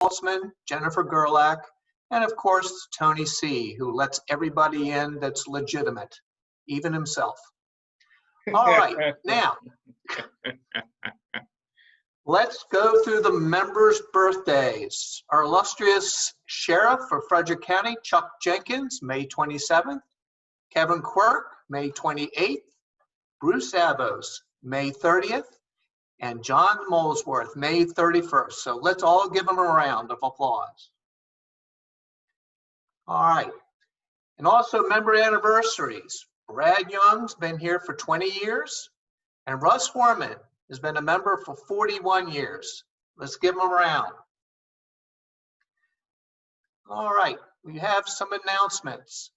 Salzman, Jennifer Gerlach, and of course, Tony C., who lets everybody in that's legitimate, even himself. All right, now, let's go through the members' birthdays. Our illustrious Sheriff for Frederick County, Chuck Jenkins, May 27th. Kevin Quirk, May 28th. Bruce Abos, May 30th. And John Molesworth, May 31st. So let's all give them a round of applause. All right. And also member anniversaries. Brad Young's been here for 20 years. And Russ Foreman has been a member for 41 years. Let's give them a round. All right. We have some announcements.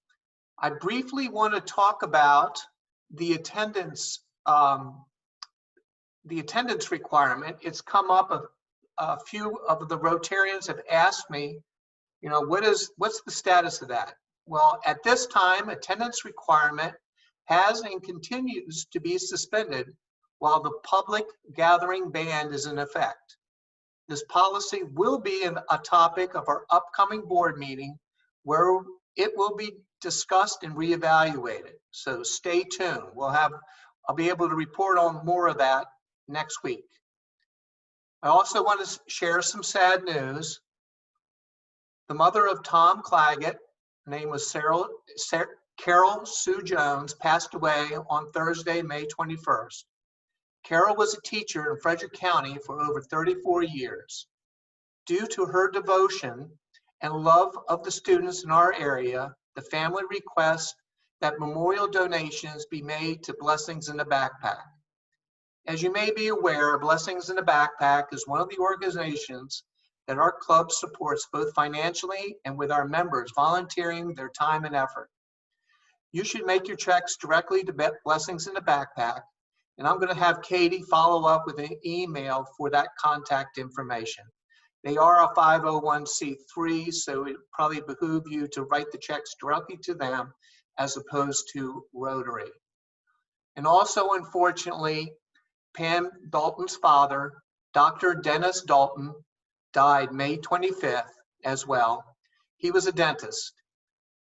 I briefly want to talk about the attendance requirement. It's come up, a few of the Rotarians have asked me, you know, what's the status of that? Well, at this time, attendance requirement has and continues to be suspended while the public gathering ban is in effect. This policy will be a topic of our upcoming board meeting where it will be discussed and reevaluated. So stay tuned. I'll be able to report on more of that next week. I also want to share some sad news. The mother of Tom Claggett, her name was Carol Sue Jones, passed away on Thursday, May 21st. Carol was a teacher in Frederick County for over 34 years. Due to her devotion and love of the students in our area, the family requests that memorial donations be made to Blessings in the Backpack. As you may be aware, Blessings in the Backpack is one of the organizations that our club supports both financially and with our members volunteering their time and effort. You should make your checks directly to Blessings in the Backpack, and I'm going to have Katie follow up with an email for that contact information. They are a 501c3, so it probably behoove you to write the checks directly to them as opposed to Rotary. And also, unfortunately, Pam Dalton's father, Dr. Dennis Dalton, died May 25th as well. He was a dentist.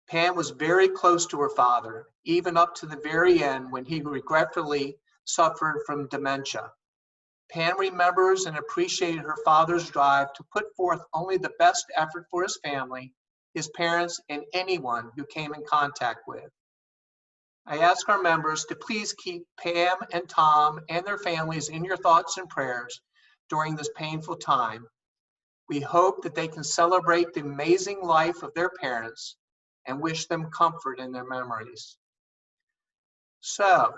Pam was very close to her father, even up to the very end when he regretfully suffered from dementia. Pam remembers and appreciated her father's drive to put forth only the best effort for his family, his parents, and anyone who came in contact with. I ask our members to please keep Pam and Tom and their families in your thoughts and prayers during this painful time. We hope that they can celebrate the amazing life of their parents and wish them comfort in their memories. So,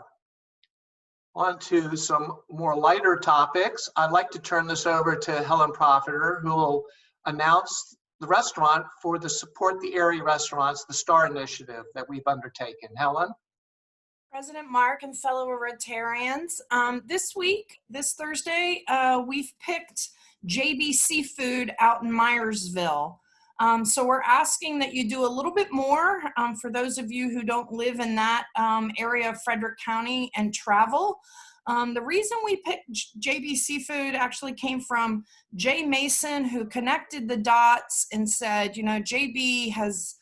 on to some more lighter topics. I'd like to turn this over to Helen Profiter, who will announce the restaurant for the Support the Area Restaurants, the STAR initiative that we've undertaken. Helen? President Mark and fellow Rotarians, this week, this Thursday, we've picked JB Seafood out in Myersville. So we're asking that you do a little bit more for those of you who don't live in that area of Frederick County and travel. The reason we picked JB Seafood actually came from Jay Mason, who connected the dots and said, you know, JB has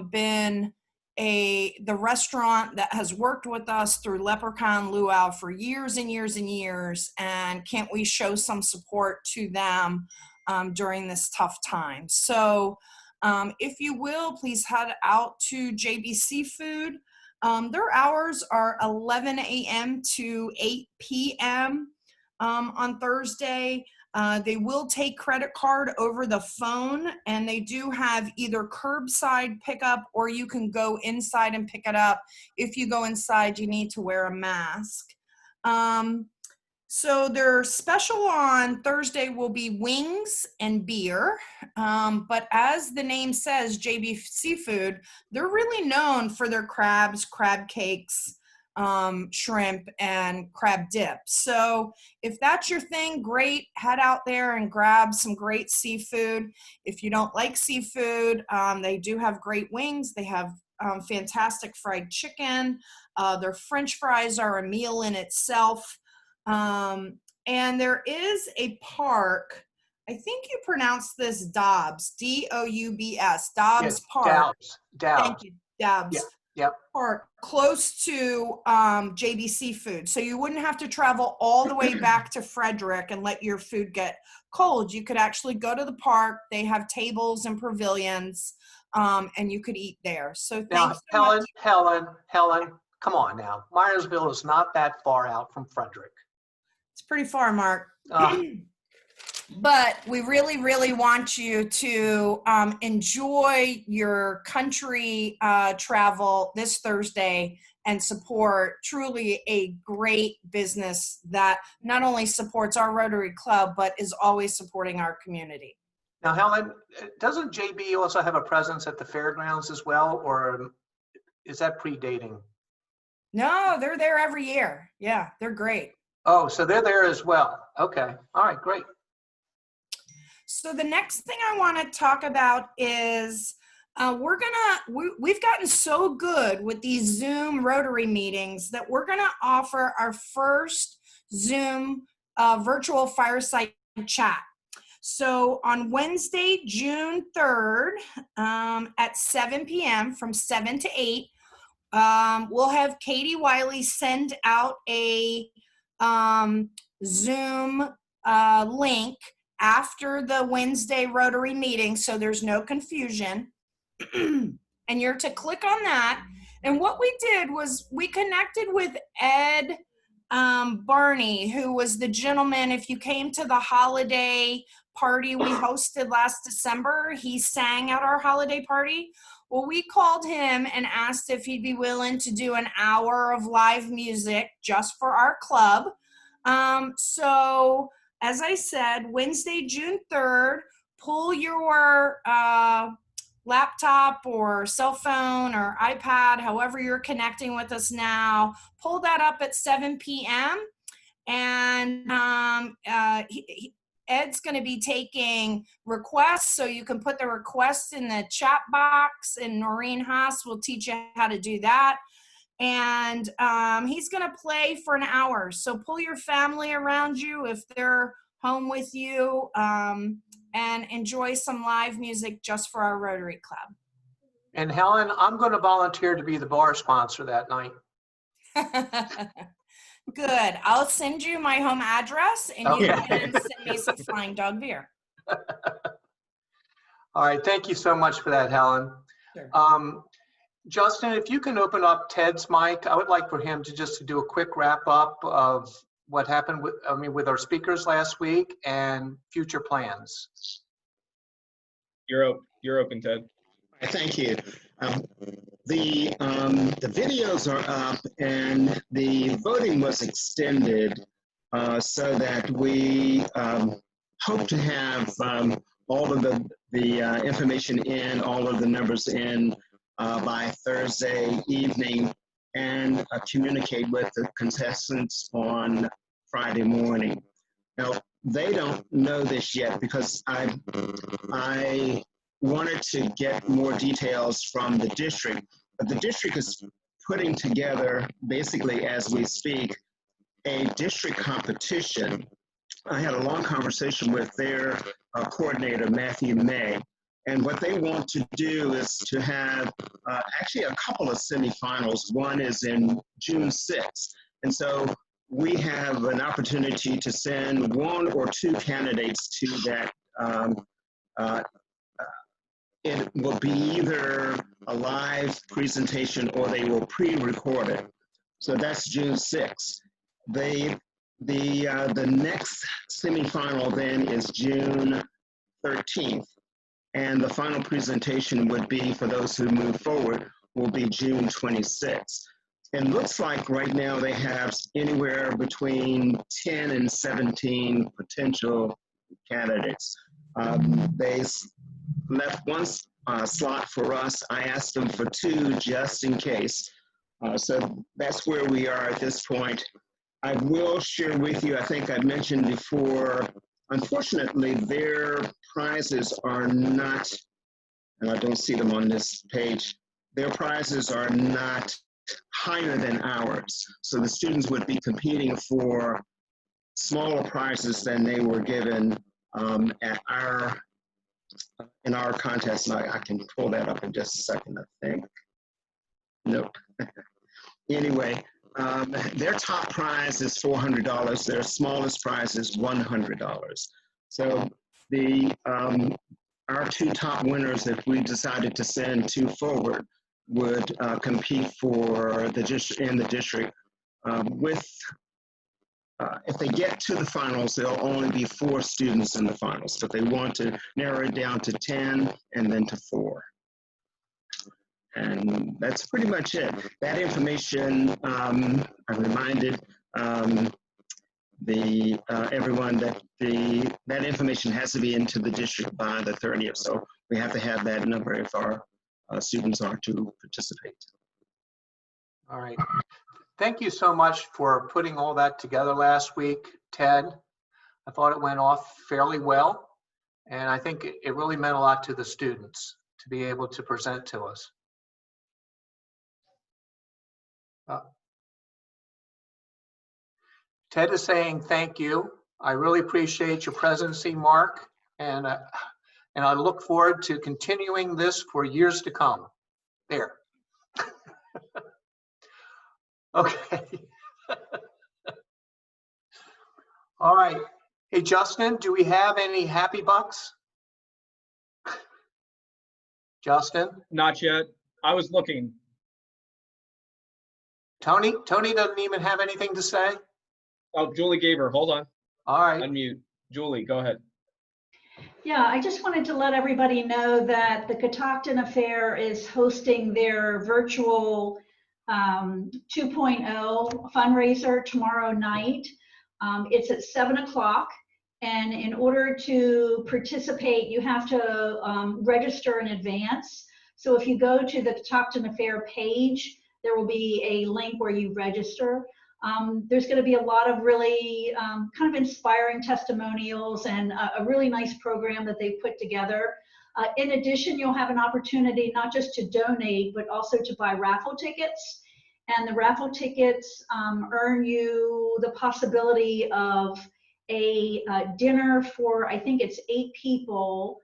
been the restaurant that has worked with us through Leprechaun Luau for years and years and years, and can't we show some support to them during this tough time. So if you will, please head out to JB Seafood. Their hours are 11 a.m. to 8 p.m. On Thursday. They will take credit card over the phone, and they do have either curbside pickup or you can go inside and pick it up. If you go inside, you need to wear a mask. So their special on Thursday will be wings and beer. But as the name says, JB Seafood, they're really known for their crabs, crab cakes, shrimp, and crab dip. So if that's your thing, great. Head out there and grab some great seafood. If you don't like seafood, they do have great wings. They have fantastic fried chicken. Their French fries are a meal in itself. And there is a park I think you pronounce this Dobbs, D-O-U-B-S, Yes, Dobbs Park. Doubs, Thank Doubs. you, Yeah, Dobbs yep. Park, close to JBC Food. So you wouldn't have to travel all the way back to Frederick and let your food get cold. You could actually go to the park. They have tables and pavilions, and you could eat there. So Now, thanks so much. Helen, come on now. Myersville is not that far out from Frederick. It's pretty far, Mark. Uh, But we really, really want you to enjoy your country travel this Thursday and support truly a great business that not only supports our Rotary Club, but is always supporting our community. Now, Helen, doesn't JB also have a presence at the fairgrounds as well, or is that predating? No, they're there every year. Yeah, they're great. Oh, so they're there as well. Okay. All right, great. So the next thing I want to talk about is we've gotten so good with these Zoom Rotary meetings that we're gonna offer our first Zoom virtual fireside chat. So on Wednesday, June 3rd, at 7 p.m. from 7 to 8, we'll have Katie Wiley send out a Zoom link after the Wednesday Rotary meeting, so there's no confusion. And you're to click on that. And what we did was we connected with Ed Barney, who was the gentleman, if you came to the holiday party we hosted last December, he sang at our holiday party. Well, we called him and asked if he'd be willing to do an hour of live music just for our club. So as I said, Wednesday, June 3rd, pull your laptop or cell phone or iPad, however you're connecting with us now, pull that up at 7 p.m. And Ed's going to be taking requests, so you can put the requests in the chat box, and Noreen Haas will teach you how to do that. And he's going to play for an hour. So pull your family around you if they're home with you, and enjoy some live music just for our Rotary Club. And Helen, I'm going to volunteer to be the bar sponsor that night. Good. I'll send you my home address, and you can send me some Flying Dog beer. All right. Thank you so much for that, Helen. Sure. Justin, if you can open up Ted's mic, I would like for him to just do a quick wrap up of what happened with our speakers last week and future plans. You're open, Ted. Thank you. The videos are up, and the voting was extended so that we hope to have all of the information in, all of the numbers in by Thursday evening, and communicate with the contestants on Friday morning. Now, they don't know this yet because I wanted to get more details from the district, but the district is putting together, basically as we speak, a district competition. I had a long conversation with their coordinator, Matthew May, and what they want to do is to have actually a couple of semifinals. One is in June 6th, and so we have an opportunity to send one or two candidates to that. It will be either a live presentation or they will pre-record it. So that's June 6th. The next semifinal then is June 13th. And the final presentation would be, for those who move forward, will be June 26th. It looks like right now they have anywhere between 10 and 17 potential candidates. They left one slot for us. I asked them for two just in case. So that's where we are at this point. I will share with you, I think I mentioned before, unfortunately, their prizes are not, and I don't see them on this page, their prizes are not higher than ours. So the students would be competing for smaller prizes than they were given at in our contest. And I can pull that up in just a second, I think. Nope. Anyway, their top prize is $400. Their smallest prize is $100. So our two top winners, if we decided to send two forward, would compete for the district with. If they get to the finals, there'll only be 4 students in the finals, but they want to narrow it down to 10 and then to 4. And that's pretty much it. That information, I reminded everyone that that information has to be into the district by the 30th. So we have to have that number if our students are to participate. All right. Thank you so much for putting all that together last week, Ted. I thought it went off fairly well, and I think it really meant a lot to the students to be able to present to us. Ted is saying thank you. I really appreciate your presidency, Mark, and I look forward to continuing this for years to come. There. Okay. All right. Hey, Justin, do we have any happy bucks? Justin? Not yet. I was looking. Tony doesn't even have anything to say? Oh, Julie gave her. Hold on. All right. Unmute. Julie, go ahead. Yeah, I just wanted to let everybody know that the Catoctin Affair is hosting their virtual 2.0 fundraiser tomorrow night. It's at 7 o'clock. And in order to participate, you have to register in advance. So if you go to the Catoctin Affair page, there will be a link where you register. There's going to be a lot of really kind of inspiring testimonials and a really nice program that they've put together. In addition, you'll have an opportunity not just to donate, but also to buy raffle tickets. And the raffle tickets earn you the possibility of a dinner for, I think it's 8 people,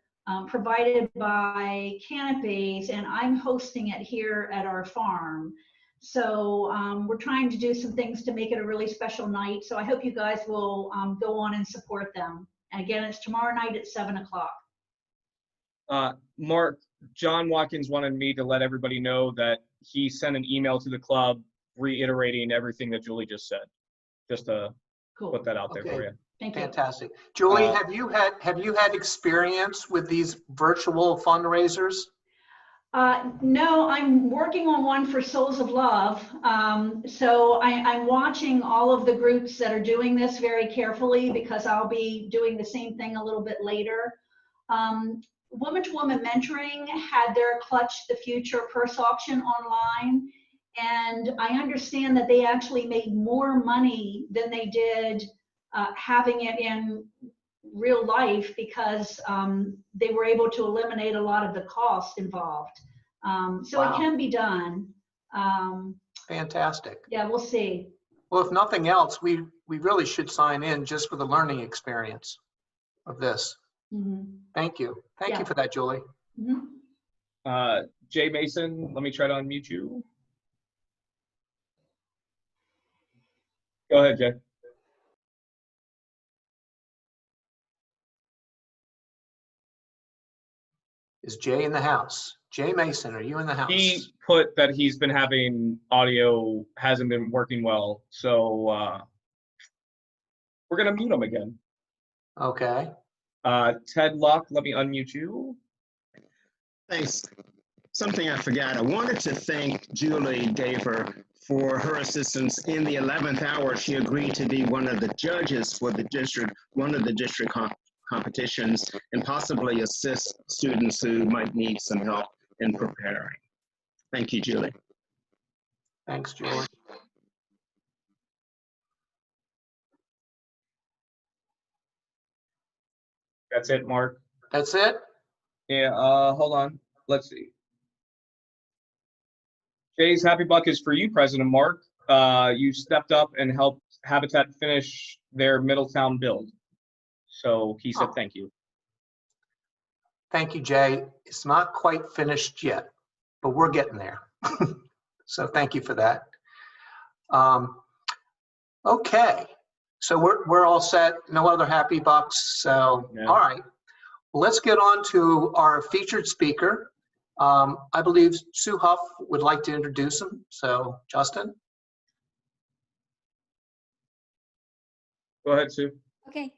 provided by Canapés, and I'm hosting it here at our farm. So we're trying to do some things to make it a really special night. So I hope you guys will go on and support them. And again, it's tomorrow night at 7 o'clock. Mark, John Watkins wanted me to let everybody know that he sent an email to the club reiterating everything that Julie just said. Just to put that out there for you. Thank you. Fantastic. Julie, have you had experience with these virtual fundraisers? No, I'm working on one for Souls of Love. So I'm watching all of the groups that are doing this very carefully because I'll be doing the same thing a little bit later. Woman to Woman Mentoring had their Clutch the Future purse auction online. And I understand that they actually made more money than they did having it in real life because they were able to eliminate a lot of the costs involved. So Wow. It can be done. Fantastic. Yeah, we'll see. Well, if nothing else, we really should sign in just for the learning experience of this. Mm-hmm. Thank you. Thank Yeah. you for that, Julie. Mm-hmm. Jay Mason, let me try to unmute you. Go ahead, Jay. Is Jay in the house? Jay Mason, are you in the house? He put that he's been having audio, hasn't been working well. So we're going to mute him again. Okay. Ted Luck, let me unmute you. Thanks. Something I forgot. I wanted to thank Julie Daver for her assistance. In the 11th hour, she agreed to be one of the judges for the district, one of the district competitions, and possibly assist students who might need some help in preparing. Thank you, Julie. Thanks, Julie. That's it, Mark. That's it? Yeah, hold on. Let's see. Jay's Happy Buck is for you, President Mark. You stepped up and helped Habitat finish their Middletown build. So he said, Oh. thank you. Thank you, Jay. It's not quite finished yet, but we're getting there. So thank you for that. Okay, so we're all set. No other happy bucks. So, Yeah. all right, let's get on to our featured speaker. I believe Sue Huff would like to introduce him. So, Justin. Go ahead, Sue. Okay,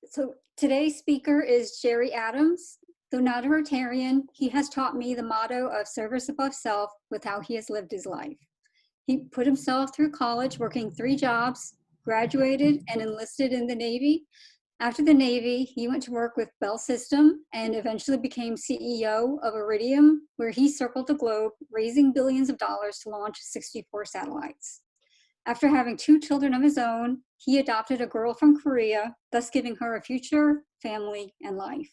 so today's speaker is Jerry Adams. Though not a Rotarian, he has taught me the motto of service above self with how he has lived his life. He put himself through college working 3 jobs, graduated and enlisted in the Navy. After the Navy, he went to work with Bell System and eventually became CEO of Iridium, where he circled the globe, raising billions of dollars to launch 64 satellites. After having 2 children of his own, he adopted a girl from Korea, thus giving her a future, family, and life.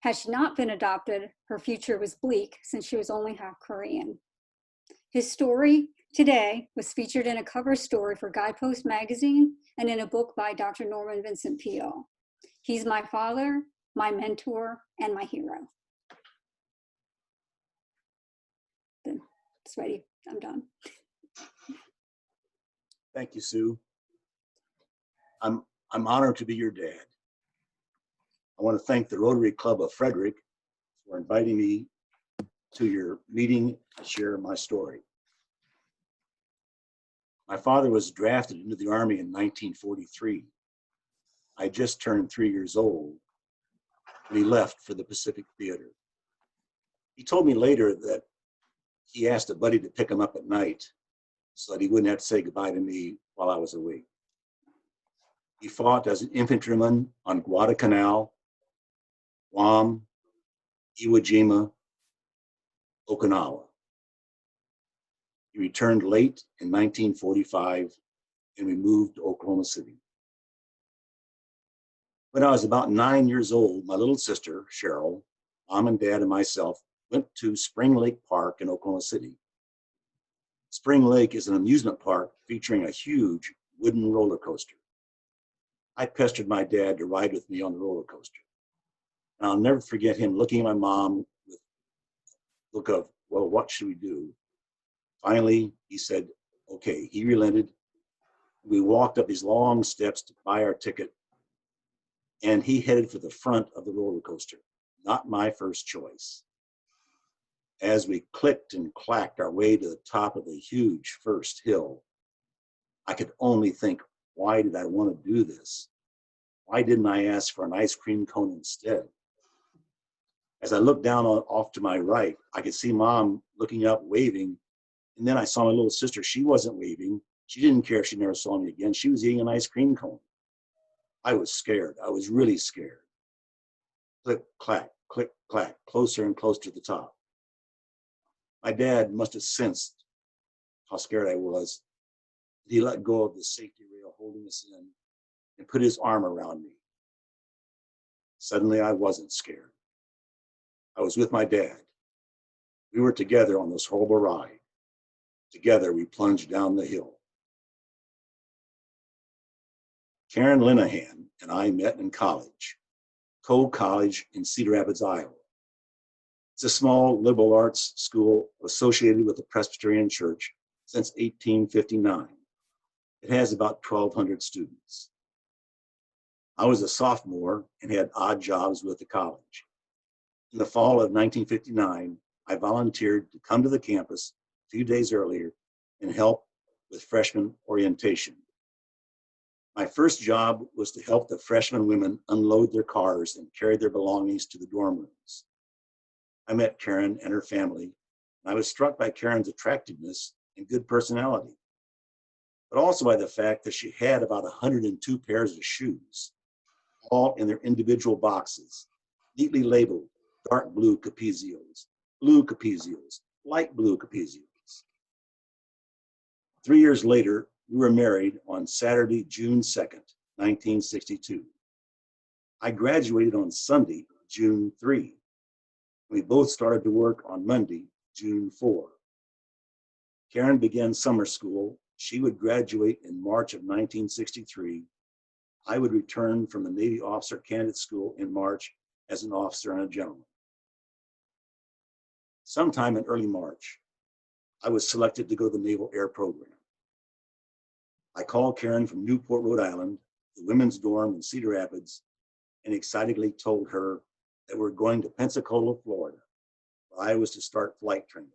Had she not been adopted, her future was bleak since she was only half Korean. His story today was featured in a cover story for Guidepost magazine and in a book by Dr. Norman Vincent Peale. He's my father, my mentor, and my hero. It's ready. I'm done. Thank you, Sue. I'm honored to be your dad. I want to thank the Rotary Club of Frederick for inviting me to your meeting to share my story. My father was drafted into the Army in 1943. I just turned 3 years old when he left for the Pacific Theater. He told me later that he asked a buddy to pick him up at night so that he wouldn't have to say goodbye to me while I was awake. He fought as an infantryman on Guadalcanal, Guam, Iwo Jima, Okinawa. He returned late in 1945 and we moved to Oklahoma City. When I was about 9 years old, my little sister, Cheryl, mom and dad and myself went to Spring Lake Park in Oklahoma City. Spring Lake is an amusement park featuring a huge wooden roller coaster. I pestered my dad to ride with me on the roller coaster. And I'll never forget him looking at my mom with a look of, well, what should we do? Finally, he said, okay, he relented. We walked up these long steps to buy our ticket, and he headed for the front of the roller coaster. Not my first choice. As we clicked and clacked our way to the top of the huge first hill, I could only think, why did I want to do this? Why didn't I ask for an ice cream cone instead? As I looked down off to my right, I could see mom looking up, waving. And then I saw my little sister. She wasn't waving. She didn't care if she never saw me again. She was eating an ice cream cone. I was scared. I was really scared. Click, clack, closer and closer to the top. My dad must have sensed how scared I was. He let go of the safety rail holding us in and put his arm around me. Suddenly, I wasn't scared. I was with my dad. We were together on this horrible ride. Together, we plunged down the hill. Karen Linehan and I met in college, Cole College in Cedar Rapids, Iowa. It's a small liberal arts school associated with the Presbyterian Church since 1859. It has about 1,200 students. I was a sophomore and had odd jobs with the college. In the fall of 1959, I volunteered to come to the campus a few days earlier and help with freshman orientation. My first job was to help the freshman women unload their cars and carry their belongings to the dorm rooms. I met Karen and her family, and I was struck by Karen's attractiveness and good personality, but also by the fact that she had about 102 pairs of shoes, all in their individual boxes, neatly labeled dark blue Capezios, light blue Capezios. 3 years later, we were married on Saturday, June 2nd, 1962. I graduated on Sunday, June 3. We both started to work on Monday, June 4. Karen began summer school. She would graduate in March of 1963. I would return from the Navy Officer Candidate School in March as an officer and a gentleman. Sometime in early March, I was selected to go to the Naval Air Program. I called Karen from Newport, Rhode Island, the women's dorm in Cedar Rapids, and excitedly told her that we're going to Pensacola, Florida, where I was to start flight training.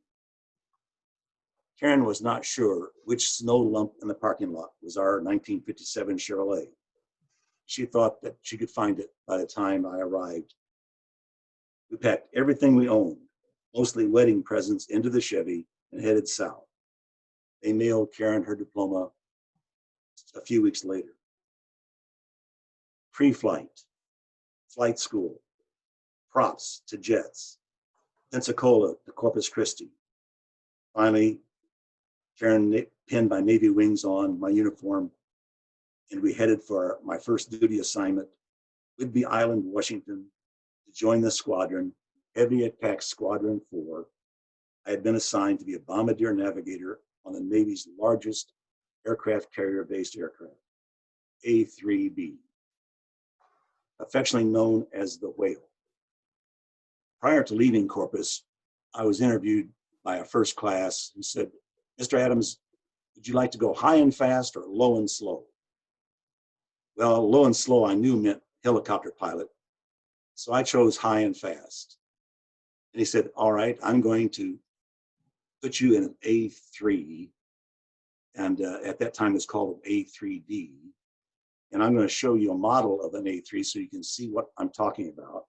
Karen was not sure which snow lump in the parking lot was our 1957 Chevrolet. She thought that she could find it by the time I arrived. We packed everything we owned, mostly wedding presents, into the Chevy and headed south. They mailed Karen her diploma a few weeks later. Pre-flight, flight school, props to jets, Pensacola to Corpus Christi. Finally, Karen pinned my Navy wings on my uniform, and we headed for my first duty assignment, Whidbey Island, Washington, to join the squadron, Heavy Attack Squadron 4. I had been assigned to be a bombardier navigator on the Navy's largest aircraft carrier-based aircraft, A3B, affectionately known as the Whale. Prior to leaving Corpus, I was interviewed by a first class who said, "Mr. Adams, would you like to go high and fast or low and slow?" Well, low and slow I knew meant helicopter pilot, so I chose high and fast. And he said, "All right, I'm going to put you in an A3, and at that time it's called A3D, and I'm going to show you a model of an A3 so you can see what I'm talking about."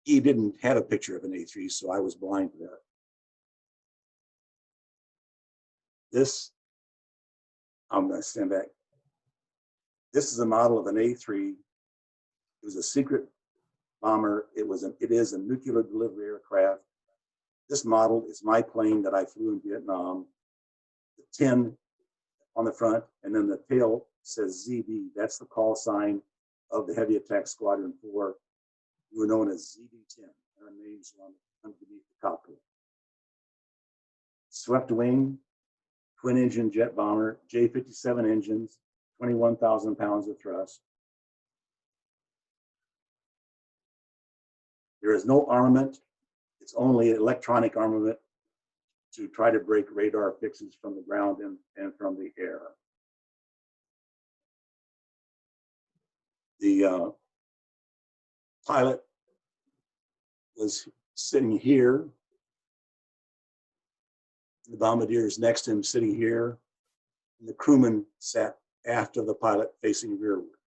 He didn't have a picture of an A3, so I was blind to that. This, I'm going to stand back. This is a model of an A3. It was a secret bomber. It is a nuclear delivery aircraft. This model is my plane that I flew in Vietnam. The 10 on the front, and then the tail says ZB. That's the call sign of the Heavy Attack Squadron 4. We were known as ZB-10. Our names are underneath the cockpit. Swept wing, twin engine jet bomber, J-57 engines, 21,000 pounds of thrust. There is no armament. It's only electronic armament to try to break radar fixes from the ground and from the air. The pilot was sitting here. The bombardier is next to him, sitting here. And the crewman sat after the pilot, facing rearward.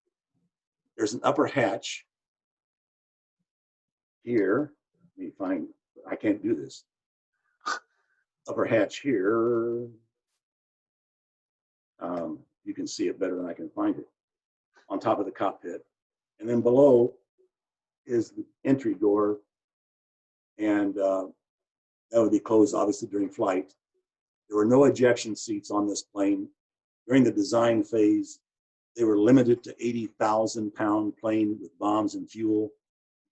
There's an upper hatch here. Let me find, I can't do this. Upper hatch here. You can see it better than I can find it. On top of the cockpit. And then below is the entry door. And that would be closed, obviously, during flight. There were no ejection seats on this plane. During the design phase, they were limited to 80,000 pound plane with bombs and fuel.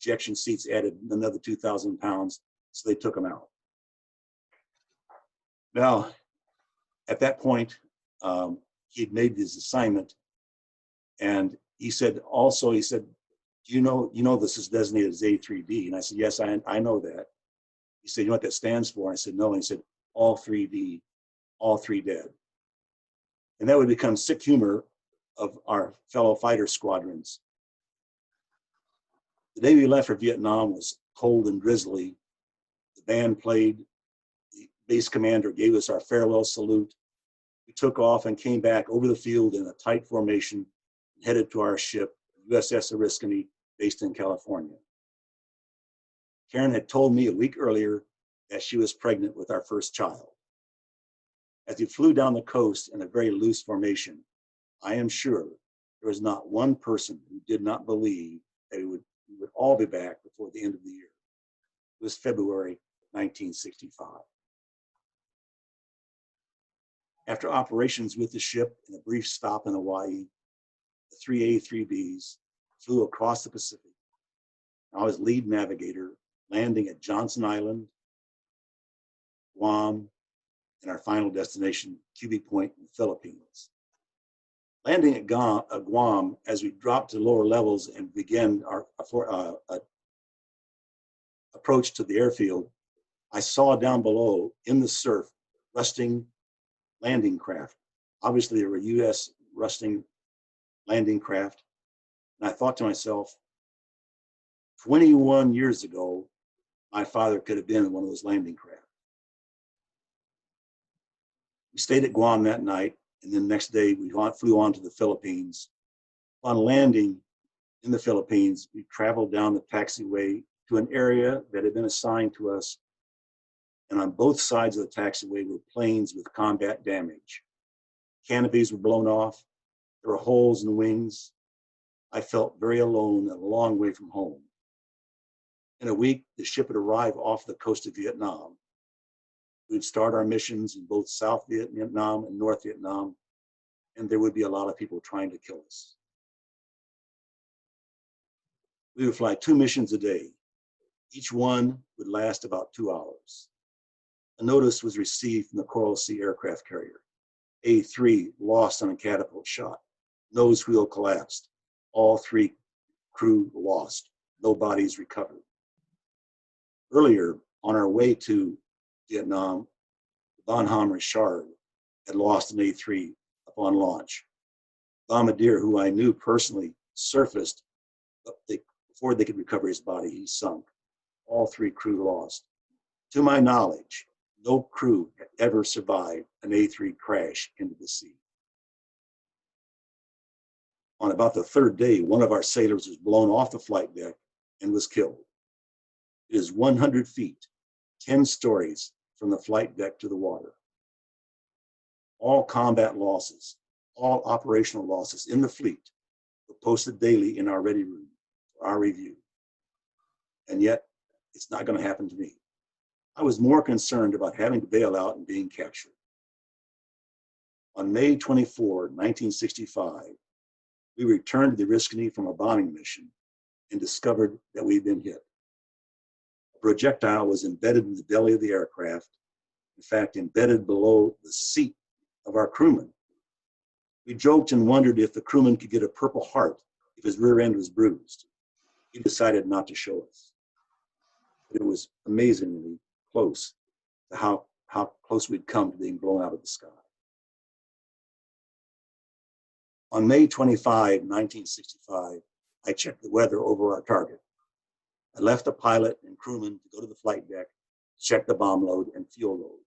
Ejection seats added another 2,000 pounds, so they took them out. Now, at that point, he'd made his assignment, and he said, you know this is designated as A3D. And I said, yes, I know that. He said, you know what that stands for? I said, no. And he said, all 3D, all 3 dead. And that would become sick humor of our fellow fighter squadrons. The day we left for Vietnam was cold and drizzly. The band played. The base commander gave us our farewell salute. We took off and came back over the field in a tight formation and headed to our ship, USS Oriskany, based in California. Karen had told me a week earlier that she was pregnant with our first child. As we flew down the coast in a very loose formation, I am sure there was not one person who did not believe that we would all be back before the end of the year. It was February 1965. After operations with the ship and a brief stop in Hawaii, the 3 A3Bs flew across the Pacific. I was lead navigator, landing at Johnson Island, Guam, and our final destination, Cubic Point in the Philippines. Landing at Guam, as we dropped to lower levels and began our approach to the airfield, I saw down below in the surf rusting landing craft. Obviously, they were U.S. rusting landing craft. And I thought to myself, 21 years ago, my father could have been in one of those landing craft. We stayed at Guam that night, and then the next day we flew on to the Philippines. On landing in the Philippines, we traveled down the taxiway to an area that had been assigned to us. And on both sides of the taxiway were planes with combat damage. Canopies were blown off. There were holes in the wings. I felt very alone and a long way from home. In a week, the ship would arrive off the coast of Vietnam. We'd start our missions in both South Vietnam and North Vietnam, and there would be a lot of people trying to kill us. We would fly 2 missions a day. Each one would last about 2 hours. A notice was received from the Coral Sea aircraft carrier. A3 lost on a catapult shot. Nose wheel collapsed. All 3 crew lost. No bodies recovered. Earlier, on our way to Vietnam, the Bonhomme Richard had lost an A3 upon launch. Bombardier, who I knew personally, surfaced, but before they could recover his body, he sunk. All 3 crew lost. To my knowledge, no crew had ever survived an A3 crash into the sea. On about the 3rd day, one of our sailors was blown off the flight deck and was killed. It is 100 feet, 10 stories from the flight deck to the water. All combat losses, all operational losses in the fleet were posted daily in our ready room for our review. And yet, it's not going to happen to me. I was more concerned about having to bail out and being captured. On May 24, 1965, we returned to the Oriskany from a bombing mission and discovered that we'd been hit. A projectile was embedded in the belly of the aircraft, in fact, embedded below the seat of our crewman. We joked and wondered if the crewman could get a Purple Heart if his rear end was bruised. He decided not to show us. But it was amazingly close to how close we'd come to being blown out of the sky. On May 25, 1965, I checked the weather over our target. I left the pilot and crewman to go to the flight deck to check the bomb load and fuel load.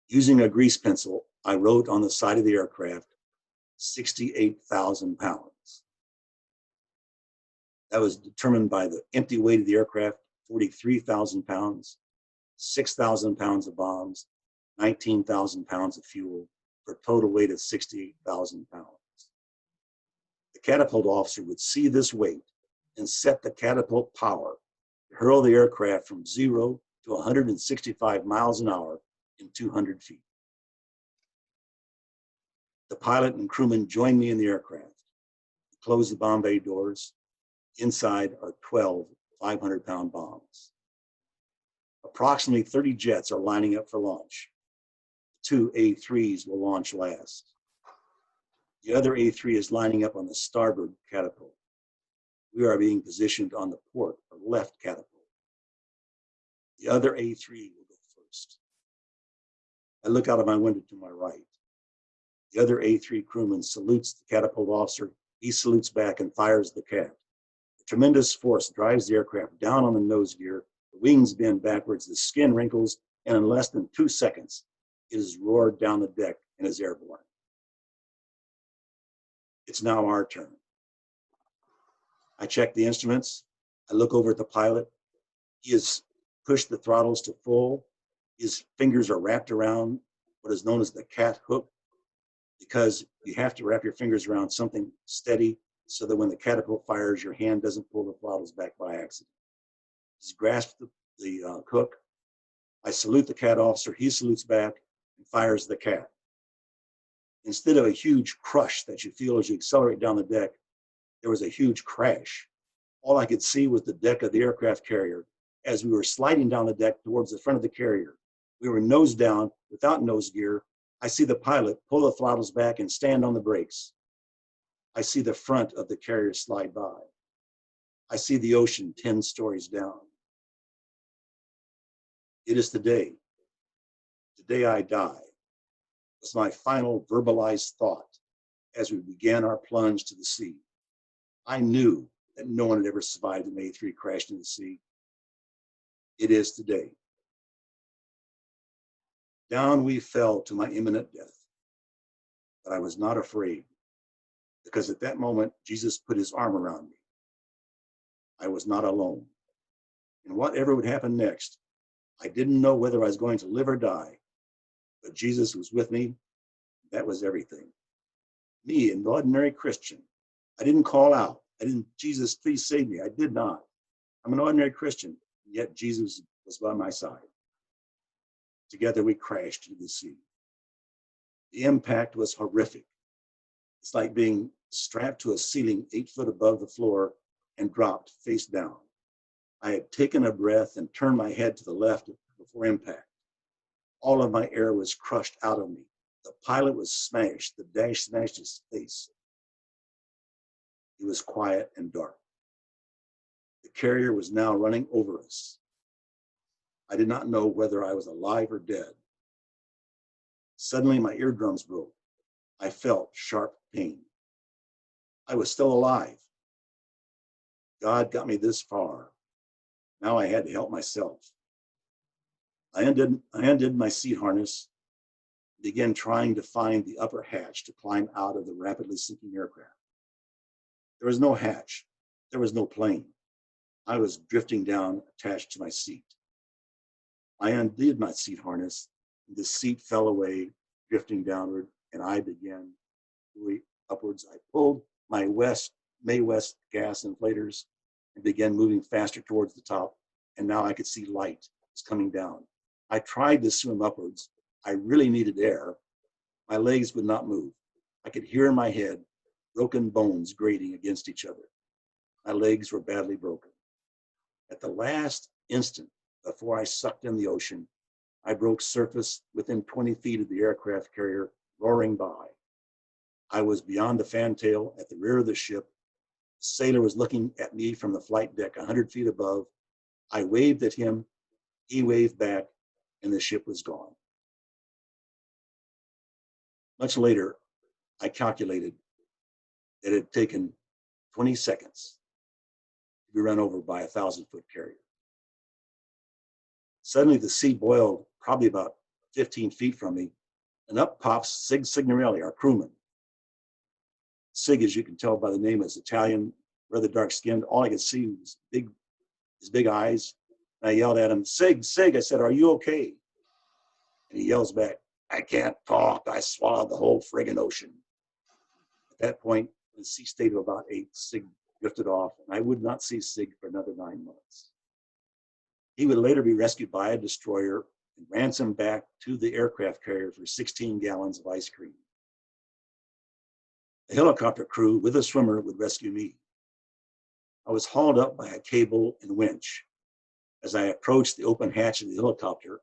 Using a grease pencil, I wrote on the side of the aircraft, 68,000 pounds. That was determined by the empty weight of the aircraft, 43,000 pounds, 6,000 pounds of bombs, 19,000 pounds of fuel, for a total weight of 68,000 pounds. The catapult officer would see this weight and set the catapult power to hurl the aircraft from 0 to 165 miles an hour in 200 feet. The pilot and crewman joined me in the aircraft. We closed the bomb bay doors. Inside are 12 500-pound bombs. Approximately 30 jets are lining up for launch. 2 A3s will launch last. The other A3 is lining up on the starboard catapult. We are being positioned on the port or left catapult. The other A3 will go first. I look out of my window to my right. The other A3 crewman salutes the catapult officer. He salutes back and fires the cat. A tremendous force drives the aircraft down on the nose gear. The wings bend backwards, the skin wrinkles, and in less than 2 seconds, it is roared down the deck and is airborne. It's now our turn. I check the instruments. I look over at the pilot. He has pushed the throttles to full. His fingers are wrapped around what is known as the cat hook, because you have to wrap your fingers around something steady so that when the catapult fires, your hand doesn't pull the throttles back by accident. He's grasped the hook. I salute the cat officer. He salutes back and fires the cat. Instead of a huge crush that you feel as you accelerate down the deck, there was a huge crash. All I could see was the deck of the aircraft carrier. As we were sliding down the deck towards the front of the carrier, we were nose down without nose gear, I see the pilot pull the throttles back and stand on the brakes. I see the front of the carrier slide by. I see the ocean 10 stories down. It is today I die, was my final verbalized thought as we began our plunge to the sea. I knew that no one had ever survived an A3 crash in the sea. It is today. Down we fell to my imminent death, but I was not afraid, because at that moment, Jesus put his arm around me. I was not alone. And whatever would happen next, I didn't know whether I was going to live or die, but Jesus was with me. That was everything. Me, an ordinary Christian. I didn't call out. I didn't, Jesus, please save me. I did not. I'm an ordinary Christian, yet Jesus was by my side. Together we crashed into the sea. The impact was horrific. It's like being strapped to a ceiling 8 foot above the floor and dropped face down. I had taken a breath and turned my head to the left before impact. All of my air was crushed out of me. The pilot was smashed. The dash smashed his face. It was quiet and dark. The carrier was now running over us. I did not know whether I was alive or dead. Suddenly my eardrums broke. I felt sharp pain. I was still alive. God got me this far. Now I had to help myself. I undid my seat harness, began trying to find the upper hatch to climb out of the rapidly sinking aircraft. There was no hatch. There was no plane. I was drifting down, attached to my seat. I undid my seat harness. The seat fell away, drifting downward, and I began moving upwards. I pulled my May West gas inflators and began moving faster towards the top, and now I could see light was coming down. I tried to swim upwards. I really needed air. My legs would not move. I could hear in my head broken bones grating against each other. My legs were badly broken. At the last instant, before I sucked in the ocean, I broke surface within 20 feet of the aircraft carrier, roaring by. I was beyond the fantail at the rear of the ship. The sailor was looking at me from the flight deck 100 feet above. I waved at him. He waved back, and the ship was gone. Much later, I calculated that it had taken 20 seconds to be run over by a 1,000-foot carrier. Suddenly the sea boiled probably about 15 feet from me, and up pops Sig Signorelli, our crewman. Sig, as you can tell by the name, is Italian, rather dark-skinned. All I could see was his big eyes. And I yelled at him, Sig, I said, are you okay? And he yells back, I can't talk. I swallowed the whole friggin' ocean. At that point, in the sea state of about 8, Sig drifted off, and I would not see Sig for another 9 months. He would later be rescued by a destroyer and ransomed back to the aircraft carrier for 16 gallons of ice cream. The helicopter crew with a swimmer would rescue me. I was hauled up by a cable and winch. As I approached the open hatch of the helicopter,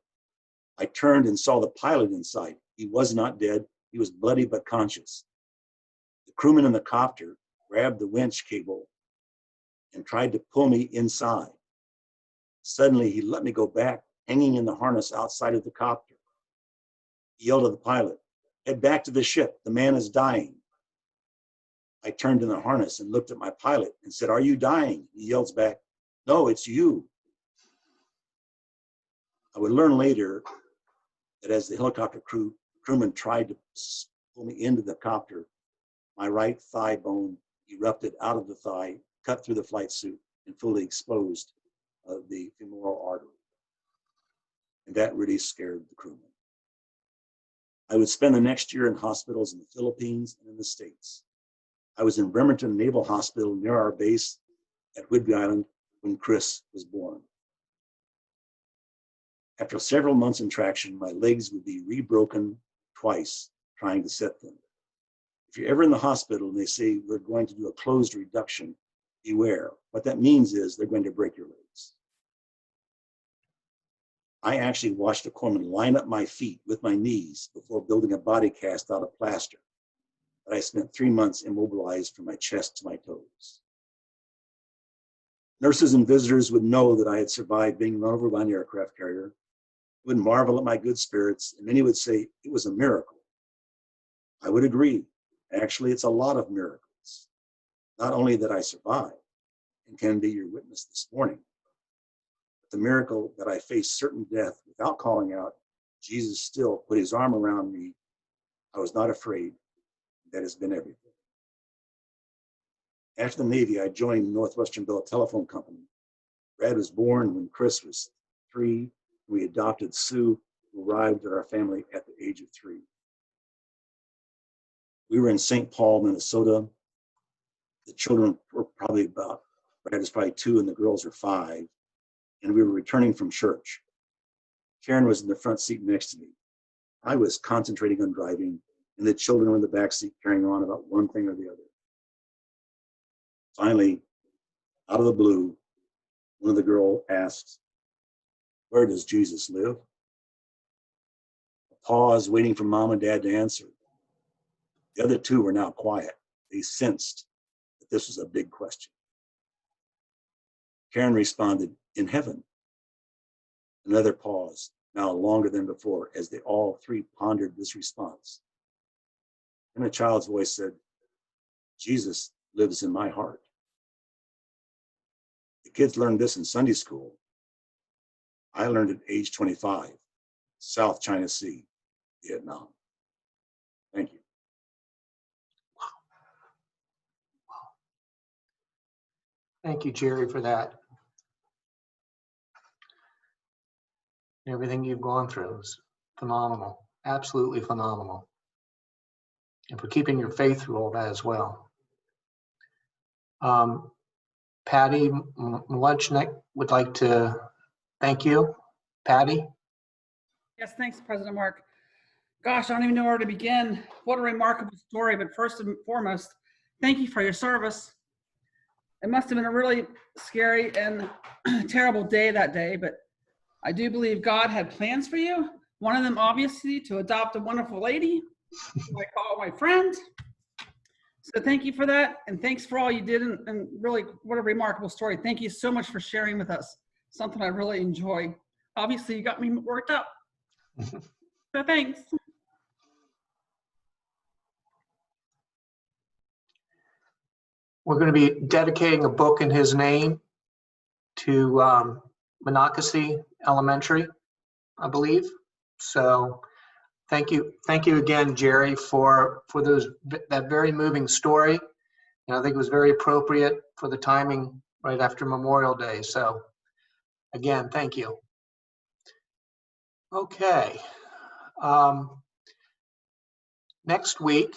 I turned and saw the pilot inside. He was not dead. He was bloody but conscious. The crewman in the copter grabbed the winch cable and tried to pull me inside. Suddenly, he let me go back, hanging in the harness outside of the copter. He yelled to the pilot, head back to the ship. The man is dying. I turned in the harness and looked at my pilot and said, are you dying? He yells back, no, it's you. I would learn later that as the helicopter crewman tried to pull me into the copter, my right thigh bone erupted out of the thigh, cut through the flight suit, and fully exposed the femoral artery. And that really scared the crewman. I would spend the next year in hospitals in the Philippines and in the States. I was in Bremerton Naval Hospital near our base at Whidbey Island when Chris was born. After several months in traction, my legs would be rebroken twice trying to set them. If you're ever in the hospital and they say, we're going to do a closed reduction, beware. What that means is they're going to break your legs. I actually watched a corpsman line up my feet with my knees before building a body cast out of plaster that I spent 3 months immobilized from my chest to my toes. Nurses and visitors would know that I had survived being run over by an aircraft carrier, would marvel at my good spirits, and many would say it was a miracle. I would agree. Actually, it's a lot of miracles. Not only that I survived and can be your witness this morning, but the miracle that I faced certain death without calling out, Jesus still put his arm around me. I was not afraid. That has been everything. After the Navy, I joined Northwestern Bell Telephone Company. Brad was born when Chris was 3. We adopted Sue, who arrived at our family at the age of 3. We were in St. Paul, Minnesota. The children were probably Brad was probably 2 and the girls are 5. And we were returning from church. Karen was in the front seat next to me. I was concentrating on driving, and the children were in the back seat carrying on about one thing or the other. Finally, out of the blue, one of the girls asked, "Where does Jesus live?" A pause, waiting for mom and dad to answer. The other 2 were now quiet. They sensed that this was a big question. Karen responded, "In heaven." Another pause, now longer than before, as they all 3 pondered this response. And a child's voice said, "Jesus lives in my heart." The kids learned this in Sunday school. I learned at age 25, South China Sea, Vietnam. Thank you. Thank you, Jerry, for that. Everything you've gone through is phenomenal, absolutely phenomenal. And for keeping your faith through all that as well. Patty Mlechnik would like to thank you. Patty? Yes, thanks, President Mark. Gosh, I don't even know where to begin. What a remarkable story. But first and foremost, thank you for your service. It must have been a really scary and terrible day that day, but I do believe God had plans for you. One of them, obviously, to adopt a wonderful lady, who I call my friend. So thank you for that. And thanks for all you did. And really, what a remarkable story. Thank you so much for sharing with us. Something I really enjoy. Obviously, you got me worked up. So thanks. We're going to be dedicating a book in his name to Monocacy Elementary, I believe. So thank you again, Jerry, for that very moving story. And I think it was very appropriate for the timing right after Memorial Day. So again, thank you. Okay. Next week,